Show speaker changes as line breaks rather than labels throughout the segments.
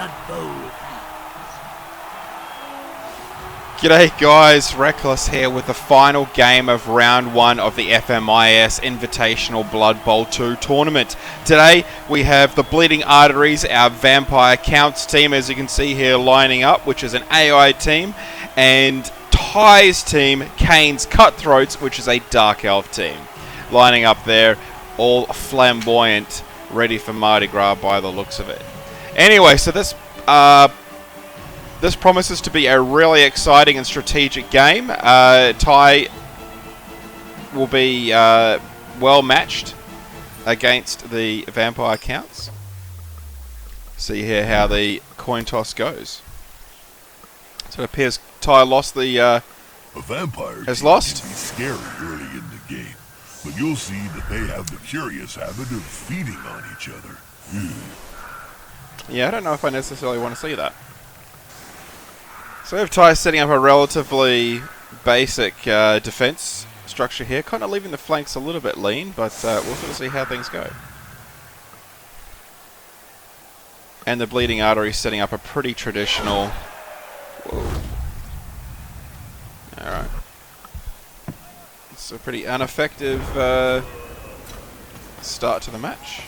Blood Bowl.
G'day guys, Rekkless here with the final game of round 1 of the FMIS Invitational Blood Bowl 2 tournament. Today we have the Bleeding Arteries, our Vampire Counts team, as you can see here, lining up, which is an AI team, and Ty's team, Kane's Cutthroats, which is a Dark Elf team. Lining up there, all flamboyant, ready for Mardi Gras by the looks of it. Anyway, so this promises to be a really exciting and strategic game. Ty will be well matched against the Vampire Counts. See here how the coin toss goes. So it appears Ty lost the...
a vampire
has lost.
Can be scary early in the game, but you'll see that they have the curious habit of feeding on each other.
Yeah, I don't know if I necessarily want to see that. So we have Ty setting up a relatively basic defense structure here, kind of leaving the flanks a little bit lean, but we'll sort of see how things go. And the Bleeding Artery setting up a pretty traditional... Whoa. Alright. It's a pretty ineffective start to the match.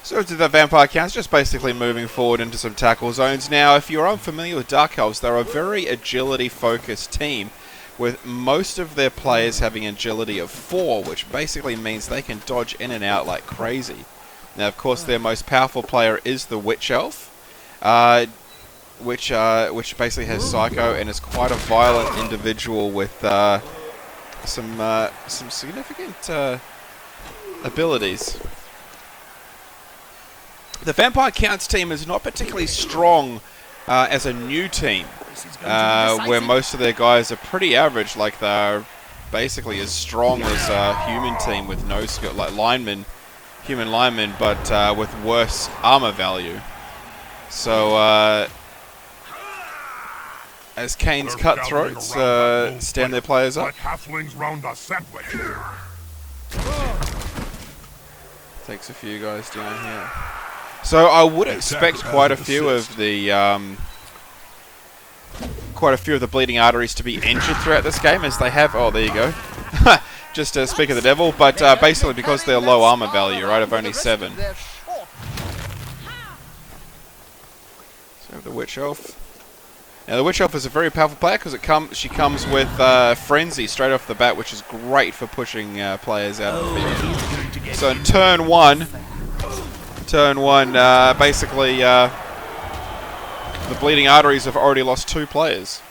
So to the Vampire Counts, just basically moving forward into some tackle zones. Now, if you're unfamiliar with Dark Elves, they're a very agility-focused team, with most of their players having agility of 4, which basically means they can dodge in and out like crazy. Now, of course, their most powerful player is the Witch Elf, which basically has Psycho and is quite a violent individual with some significant abilities. The Vampire Counts team is not particularly strong as a new team, where most of their guys are pretty average, like they're basically as strong as a human team with no skill, like human linemen, but with worse armor value. So, as Kane's Cutthroats stand their players up. Takes a few guys down here. So I would expect quite a few of the Bleeding Arteries to be injured throughout this game, as they have. Oh, there you go. Just to speak of the devil, but basically because they're low armor value, right, of only 7. So the Witch Elf. Now the Witch Elf is a very powerful player because she comes with Frenzy straight off the bat, which is great for pushing players out of the field. So in turn 1, basically the Bleeding Arteries have already lost 2 players.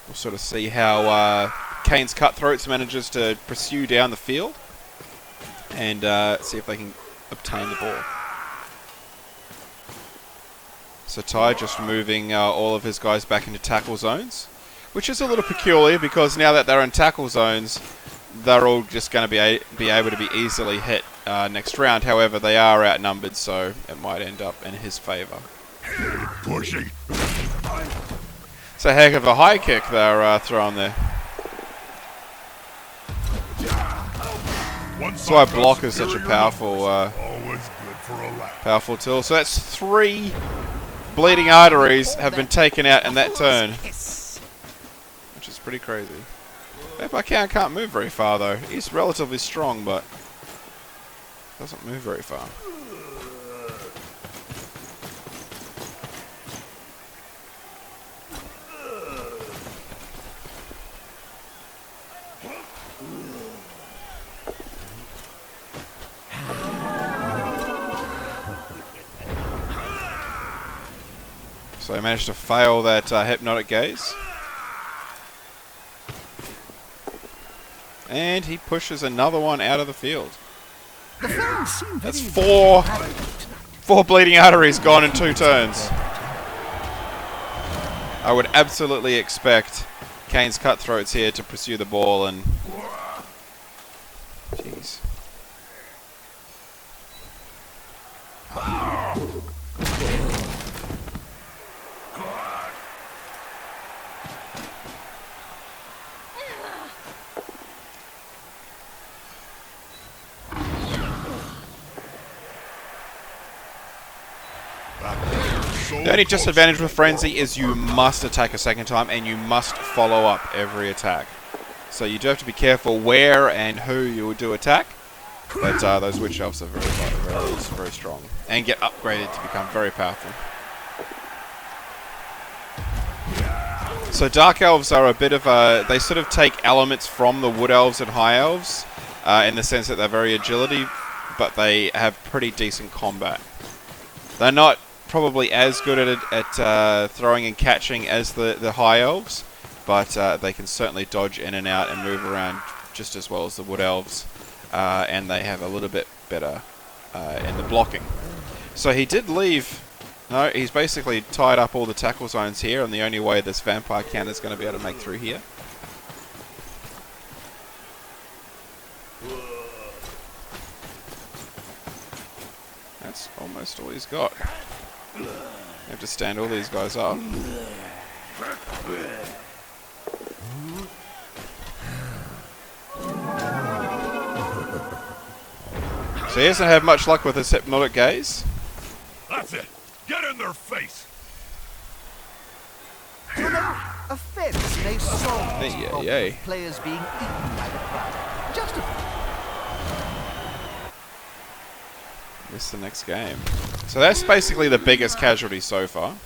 We'll sort of see how Kane's Cutthroats manages to pursue down the field and see if they can obtain the ball. So Ty just moving all of his guys back into tackle zones, which is a little peculiar because now that they're in tackle zones, they're all just going to be able to be easily hit next round. However, they are outnumbered, so it might end up in his favour.
Pushing.
It's a heck of a high kick they're throwing there. That's why block is such a powerful tool. So that's 3 Bleeding Arteries have been taken out in that turn, which is pretty crazy. Vampire Count can't move very far though. He's relatively strong, but doesn't move very far. So he managed to fail that hypnotic gaze. And he pushes another one out of the field. That's 4 Bleeding Arteries gone in 2 turns. I would absolutely expect Kane's Cutthroats here to pursue the ball and... Jeez. The only disadvantage with Frenzy is you must attack a second time and you must follow up every attack. So you do have to be careful where and who you will do attack. But those Witch Elves are very strong and get upgraded to become very powerful. So Dark Elves are a bit of a... They sort of take elements from the Wood Elves and High Elves in the sense that they're very agility, but they have pretty decent combat. They're not probably as good at throwing and catching as the High Elves, but they can certainly dodge in and out and move around just as well as the Wood Elves. And they have a little bit better in the blocking. So he did leave... No, he's basically tied up all the tackle zones here, and the only way this Vampire Count is going to be able to make through here. That's almost all he's got. You have to stand all these guys up. So he doesn't have much luck with his hypnotic gaze.
That's it. Get in their face.
Offense may solve this problem
Yay.
of players being eaten by the crowd. Justified.
This is the next game. So that's basically the biggest casualty so far.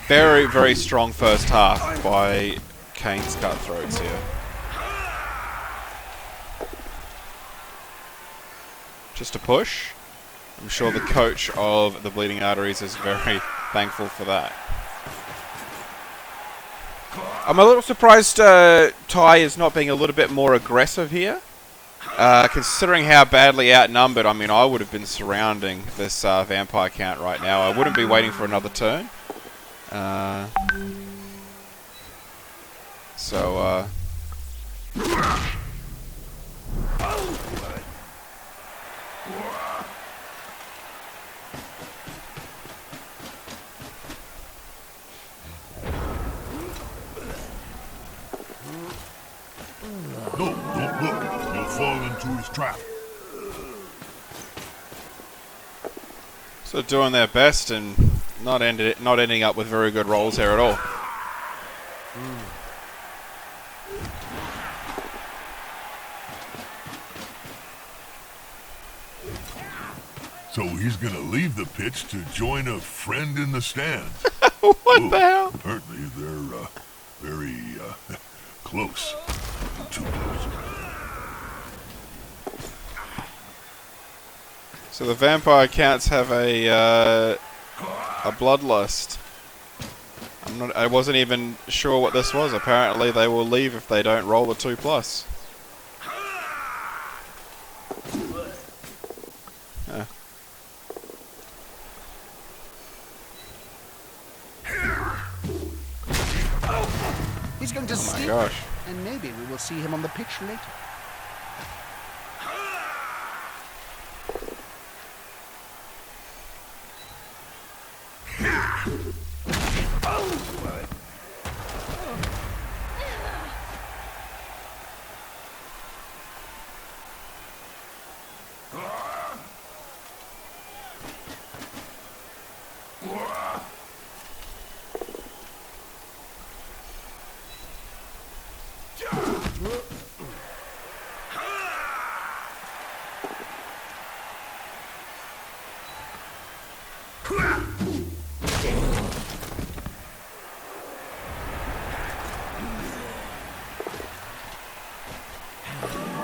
Very, very strong first half by Kane's Cutthroats here. Just a push. I'm sure the coach of the Bleeding Arteries is very thankful for that. I'm a little surprised Ty is not being a little bit more aggressive here. Considering how badly outnumbered, I mean, I would have been surrounding this Vampire Count right now. I wouldn't be waiting for another turn.
No, don't look. You'll fall into his trap.
So doing their best and not ending up with very good rolls here at all.
So he's gonna leave the pitch to join a friend in the stands.
What the hell?
Apparently they're very close. Too close.
So the Vampire Counts have a bloodlust. I wasn't even sure what this was. Apparently they will leave if they don't roll a 2+. Yeah.
He's going to
Oh my
sleep,
gosh.
and maybe we will see him on the pitch later.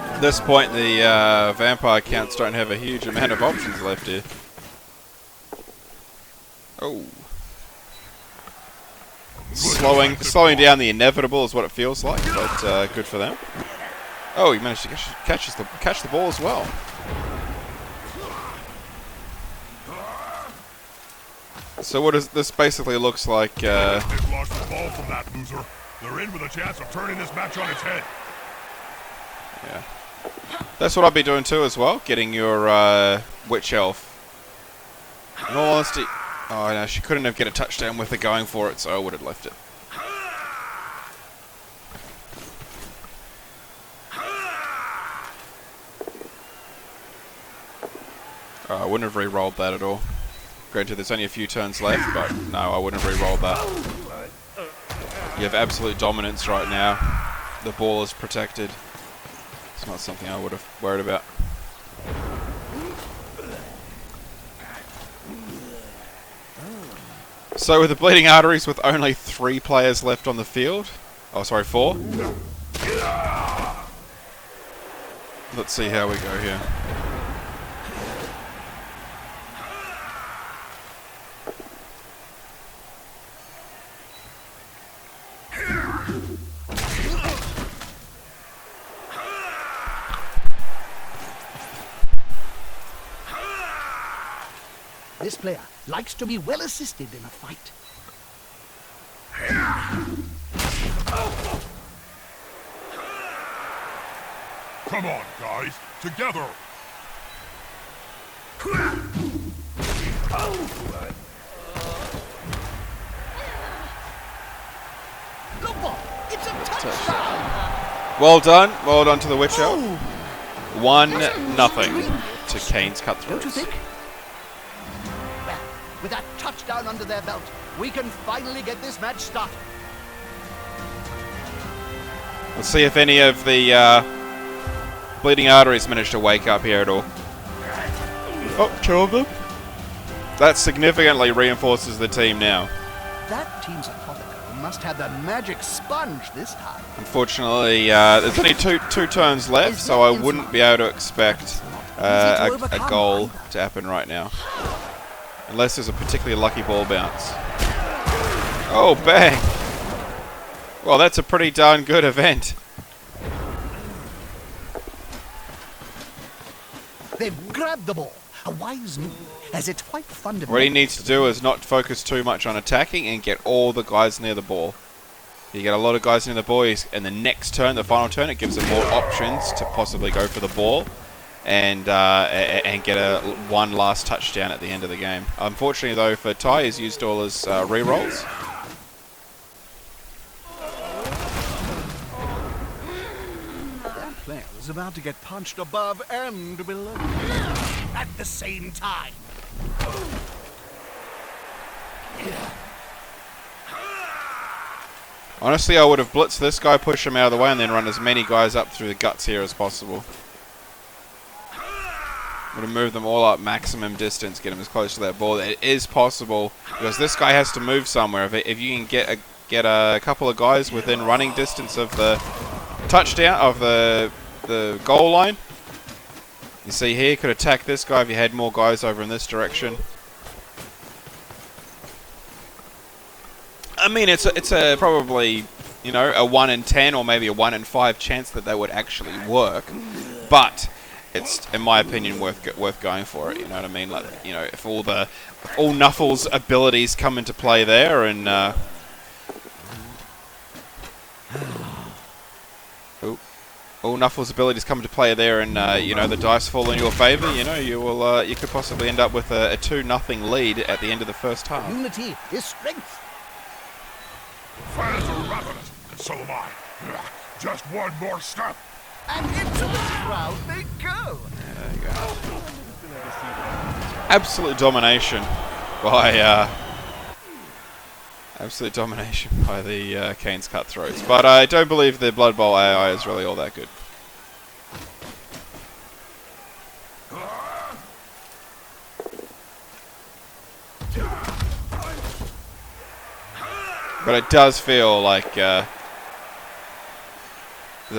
At this point, the Vampire Counts don't have a huge amount of options left here. Oh. Slowing down the inevitable is what it feels like, but good for them. Oh, he managed to catch the ball as well. So what is this basically looks like?
They've lost the ball from that loser. They're in with a chance of turning this match on its head.
Yeah. That's what I'd be doing too as well, getting your Witch Elf. In all honesty, oh no, she couldn't have get a touchdown with her going for it, so I would have left it. Oh, I wouldn't have re-rolled that at all. Granted, there's only a few turns left, but no, I wouldn't have re-rolled that. You have absolute dominance right now. The ball is protected. It's not something I would have worried about. So with the bleeding arteries with only 3 players left on the field. Oh, sorry, 4. Let's see how we go here.
This player likes to be well assisted in a fight.
Come on, guys, together.
The ball! It's a touchdown!
Well done to the Witch Elf. 1-0 to Kane's
Don't you
Cutthroats.
think? Well, with that touchdown under their belt, we can finally get this match started.
Let's see if any of the bleeding arteries managed to wake up here at all. Oh, 2 of them. That significantly reinforces the team now.
That team's apothecary must have the magic sponge this time.
Unfortunately, there's only two turns left, so I wouldn't be able to expect a goal to happen right now. Unless there's a particularly lucky ball bounce. Oh, bang! Well, that's a pretty darn good event.
They've grabbed the ball. A wise move, as it's quite fundamental.
What he needs to do is not focus too much on attacking and get all the guys near the ball. You get a lot of guys near the ball, and the next turn, the final turn, it gives him more options to possibly go for the ball and get one last touchdown at the end of the game. Unfortunately, though, for Ty, he's used all his re-rolls.
That player is about to get punched above and below at the same time.
Honestly, I would have blitzed this guy, push him out of the way, and then run as many guys up through the guts here as possible. Would have moved them all up maximum distance, get him as close to that ball. It is possible, because this guy has to move somewhere. If you can get a couple of guys within running distance of the touchdown, of the goal line. You see here, could attack this guy if you had more guys over in this direction. I mean, it's a probably, you know, a 1 in 10 or maybe a 1 in 5 chance that would actually work, but it's, in my opinion, worth going for it. You know what I mean? Like, you know, if all Nuffle's abilities come into play there, and all Nuffle's abilities come into play there, and you know, the dice fall in your favour. You know, you could possibly end up with a 2-0 lead at the end of the first half.
Unity is strength.
Fans are ravenous, and so am I. Just one more step.
And into the crowd they go.
There you go. Absolute domination by the Kane's Cutthroats. But I don't believe the Blood Bowl AI is really all that good. But it does feel like the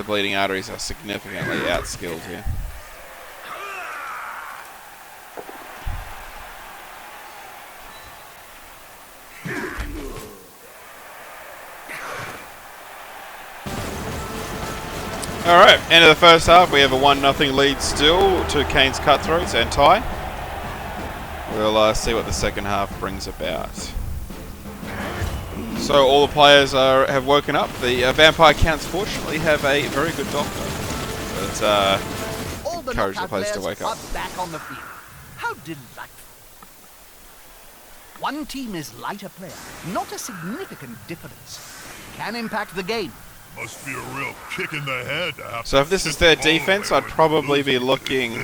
bleeding arteries are significantly outskilled here. Alright, end of the first half. We have a 1-0 lead still to Kane's Cutthroats and Ty. We'll see what the second half brings about. So all the players have woken up. The vampire counts, fortunately, have a very good doctor. But
All the
encourage the
knockout
players to
players
wake up.
are back on the field. How delightful. One team is lighter player, not a significant difference. Can impact the game.
Must be a real kick in the head to have
So
to
if this
sit
is their
the ball
defense,
away
I'd
when you
probably
lose
be
it.
looking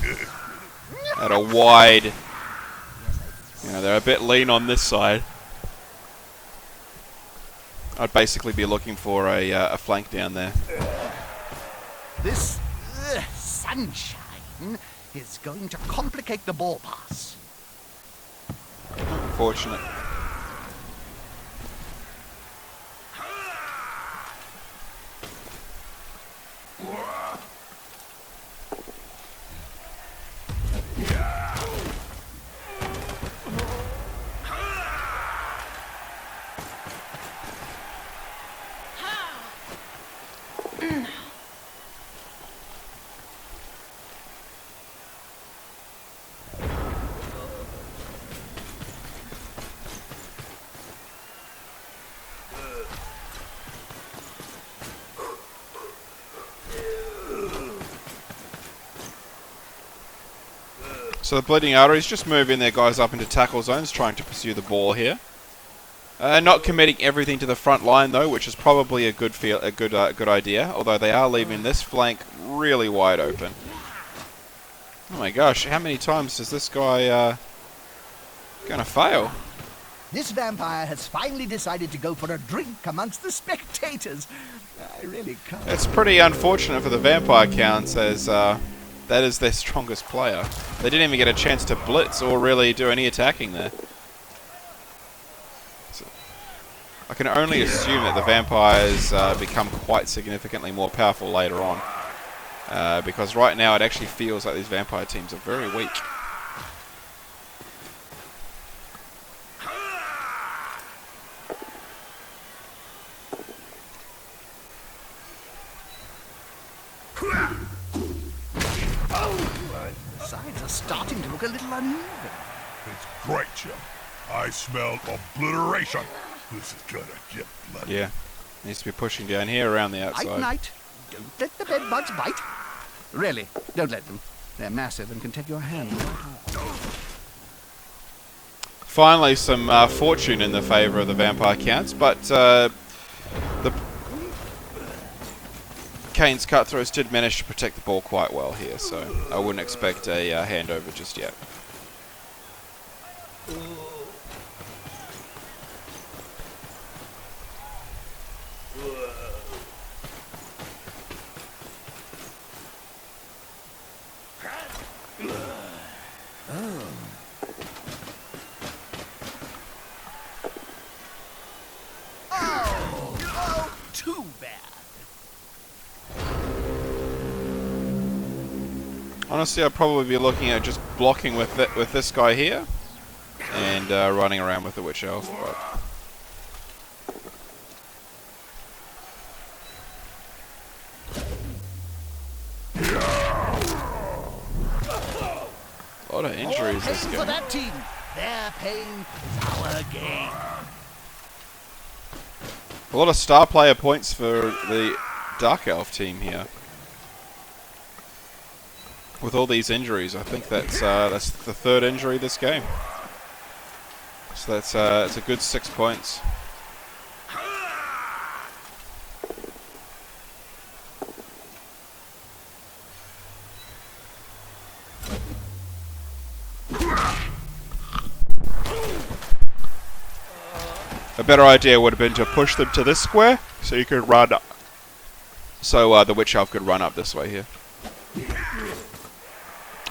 at a wide. You know, they're a bit lean on this side. I'd basically be looking for a flank down there.
This sunshine is going to complicate the ball pass.
Fortunate. So the Bleeding Arteries just moving their guys up into tackle zones, trying to pursue the ball here. Not committing everything to the front line though, which is probably a good idea. Although they are leaving this flank really wide open. Oh my gosh! How many times is this guy gonna fail?
This vampire has finally decided to go for a drink amongst the spectators. I really can't.
It's pretty unfortunate for the Vampire Counts, as that is their strongest player. They didn't even get a chance to blitz or really do any attacking there. So I can only assume that the Vampires become quite significantly more powerful later on. Because right now it actually feels like these Vampire teams are very weak.
The sides are starting to look a little uneven.
It's great, Jim. I smell obliteration. This is gonna get bloody.
Yeah, needs to be pushing down here around the
Night,
outside.
night. Don't let the bed bugs bite. Really, don't let them. They're massive and can take your hand right off.
Finally, some fortune in the favour of the Vampire Counts, but the Kane's Cutthroats did manage to protect the ball quite well here, so I wouldn't expect a handover just yet.
Oh, too bad.
Honestly, I'd probably be looking at just blocking with this guy here, and running around with the Witch Elf. But a lot of injuries this
For
game.
that team, their pain is our gain.
A lot of star player points for the Dark Elf team here. With all these injuries, I think that's the third injury this game. So that's a good 6 points. A better idea would have been to push them to this square, so you could run up. So the Witch Elf could run up this way here.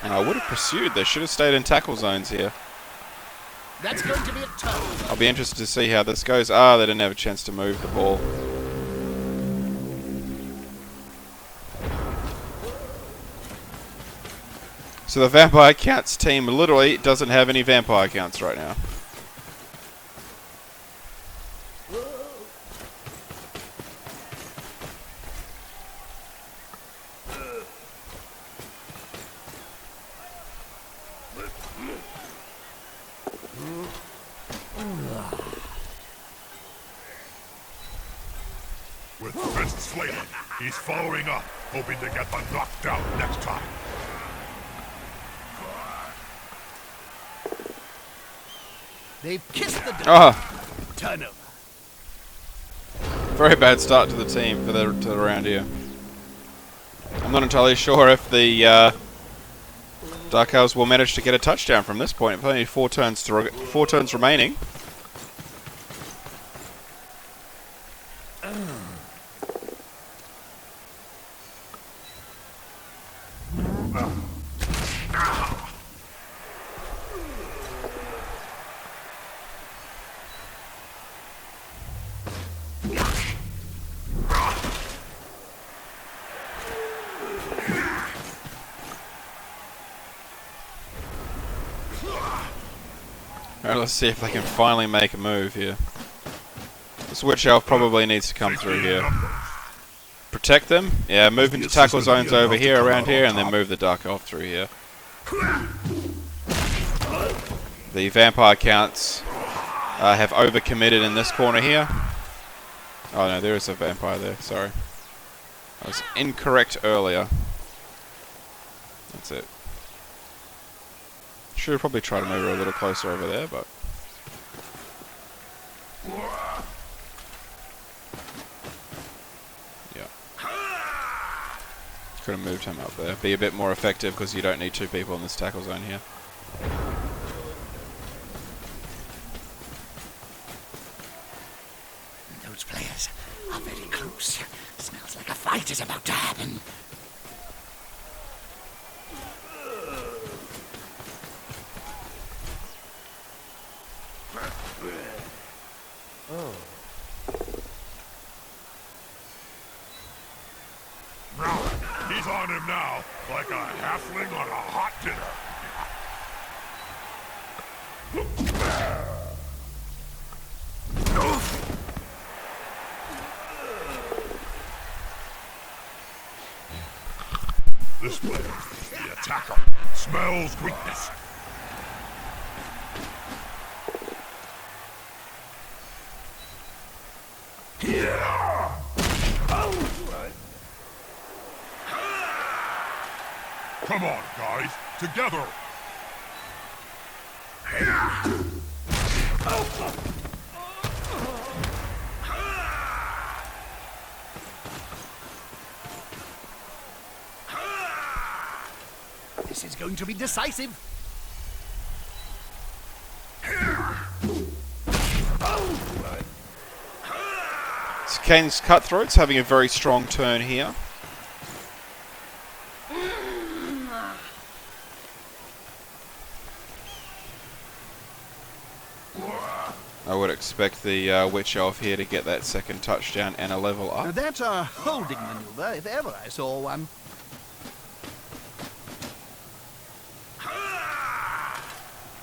And I would have pursued. They should have stayed in tackle zones here.
That's going to be a tough.
I'll be interested to see how this goes. Ah, they didn't have a chance to move the ball. So the Vampire Counts team literally doesn't have any Vampire Counts right now.
With fists flailing, He's following up, hoping to get the knockdown next time.
They've kissed the
Oh,
turnover.
very bad start to the team for to the round here. I'm not entirely sure if the Dark Elves will manage to get a touchdown from this point. Only 4 turns remaining. Alright, let's see if they can finally make a move here. This Witch Elf probably needs to come through here. Protect them? Yeah, move into tackle zones over here, around here, and then move the Dark Elf through here. The Vampire counts have overcommitted in this corner here. Oh no, there is a Vampire there, sorry. I was incorrect earlier. That's it. Should probably try to move her a little closer over there, but... yeah. Could have moved him up there. Be a bit more effective because you don't need 2 people in this tackle zone here.
Those players are very close. Smells like a fight is about to happen.
He's on him now, like a halfling on a hot dinner. This player, the attacker, smells weakness. Come on, guys, together.
This is going to be decisive.
Kane's Cutthroat's having a very strong turn here. I would expect the Witch Elf here to get that second touchdown and a level
Now
up.
that's a holding maneuver, if ever I saw one.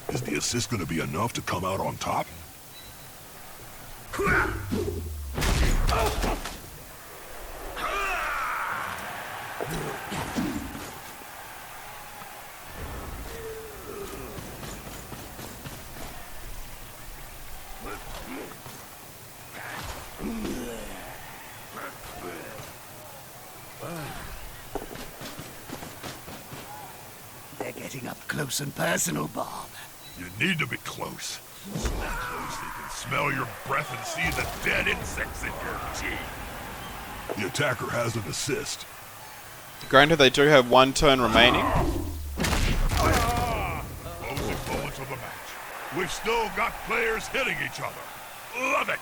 Is the assist going to be enough to come out on top?
They're getting up close and personal, Bob.
You need to be close. So close they can smell your breath and see the dead insects in your teeth. The attacker has an assist.
Granted, they do have 1 turn remaining.
Closing moments of the match. We've still got players hitting each other. Love it.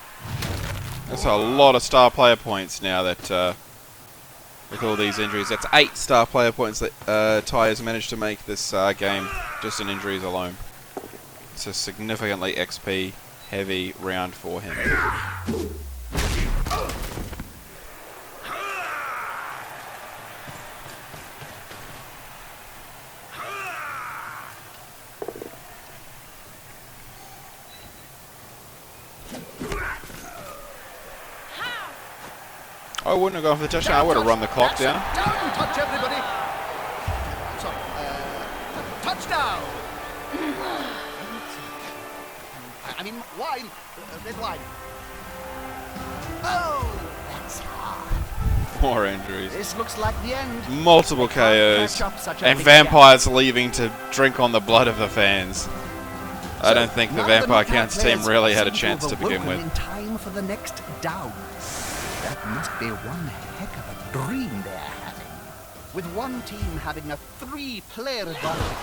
That's a lot of star player points now that, with all these injuries. That's 8 star player points that Ty has managed to make this game, just in injuries alone. It's a significantly XP heavy round for him. I wouldn't have gone for the touchdown. I would have run the clock down.
Down, touch everybody. Sorry, touchdown. I mean, wine. Red wine. Oh, that's hard.
More injuries.
This looks like the end.
Multiple
Can't
KOs.
catch up such a
And
big
vampires leaving to drink on the blood of the fans. I don't think the
Now
Vampire
Knockout
Counts team
players
really had a
seem
chance
have
to begin
awoken
with.
in time for the next down. That must be one heck of a dream they're having. With one team having a 3-player advantage,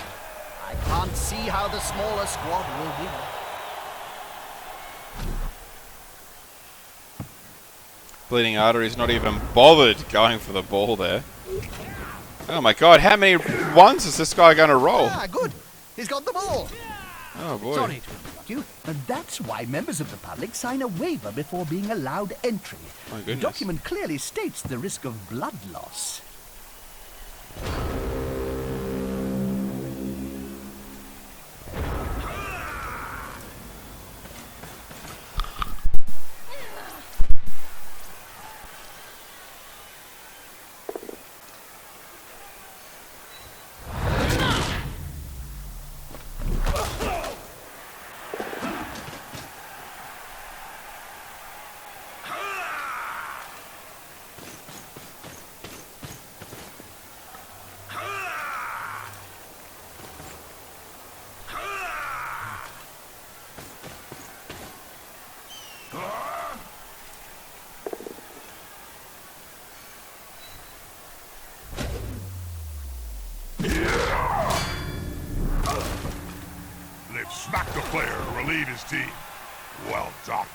I can't see how the smaller squad will win.
Bleeding Artery's not even bothered going for the ball there. Oh my god, how many ones is this guy going to roll?
Ah, good. He's got the ball.
Oh boy.
Sorry to interrupt you, but that's why members of the public sign a waiver before being allowed entry.
My
The
goodness.
document clearly states the risk of blood loss.
They've smacked a player to relieve his team. Well done.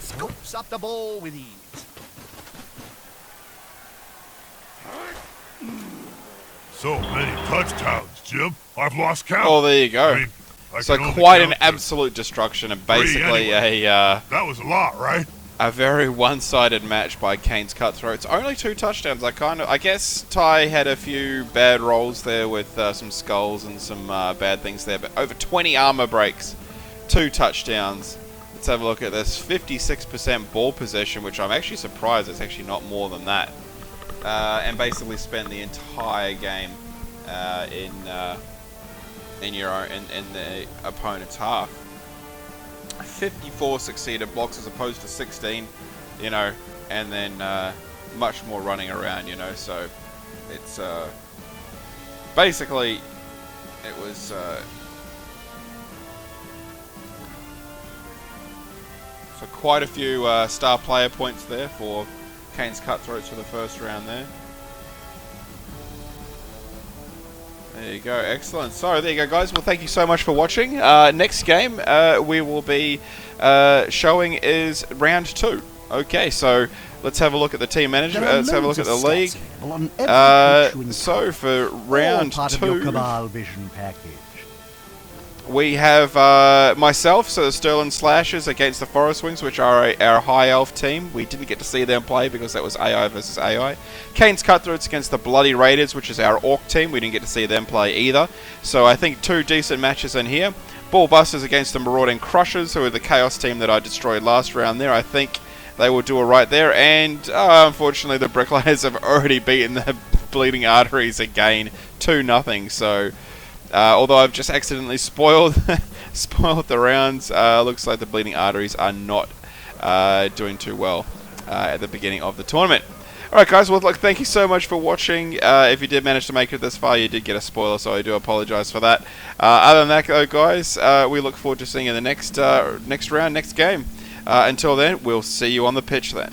Scoops up the ball with ease.
So many touchdowns, Jim. I've lost count.
Oh, there you go.
I mean, I
So
can only
quite an
count to
absolute destruction and
3
basically
anyway. That was a lot, right?
a very one-sided match by Kane's Cutthroats. Only 2 touchdowns. I guess Ty had a few bad rolls there with some skulls and some bad things there, but over 20 armor breaks, 2 touchdowns. Let's have a look at this. 56% ball possession, which I'm actually surprised it's actually not more than that. And basically spent the entire game in the opponent's half. 54 succeeded blocks as opposed to 16, you know, and then much more running around, you know. So it's basically it was so quite a few star player points there for Kane's Cutthroats for the first round there. There you go, excellent. So there you go, guys. Well, thank you so much for watching. Next game we will be showing is round 2. Okay, so let's have a look at the team manager. Let's have a look at the league. So for round 2,
Vision package.
we have myself, so the Sterling Slashers against the Forest Wings, which are our High Elf team. We didn't get to see them play because that was AI versus AI. Kane's Cutthroats against the Bloody Raiders, which is our Orc team. We didn't get to see them play either. So I think 2 decent matches in here. Ballbusters against the Marauding Crushers, who are the Chaos team that I destroyed last round there. I think they will do it right there. And unfortunately, the Bricklayers have already beaten the Bleeding Arteries again, 2-0. So although I've just accidentally spoiled the rounds, looks like the Bleeding Arteries are not doing too well at the beginning of the tournament. Alright guys, well look, thank you so much for watching. If you did manage to make it this far, you did get a spoiler, so I do apologise for that. Other than that though guys, we look forward to seeing you in the next round, next game. Until then, we'll see you on the pitch then.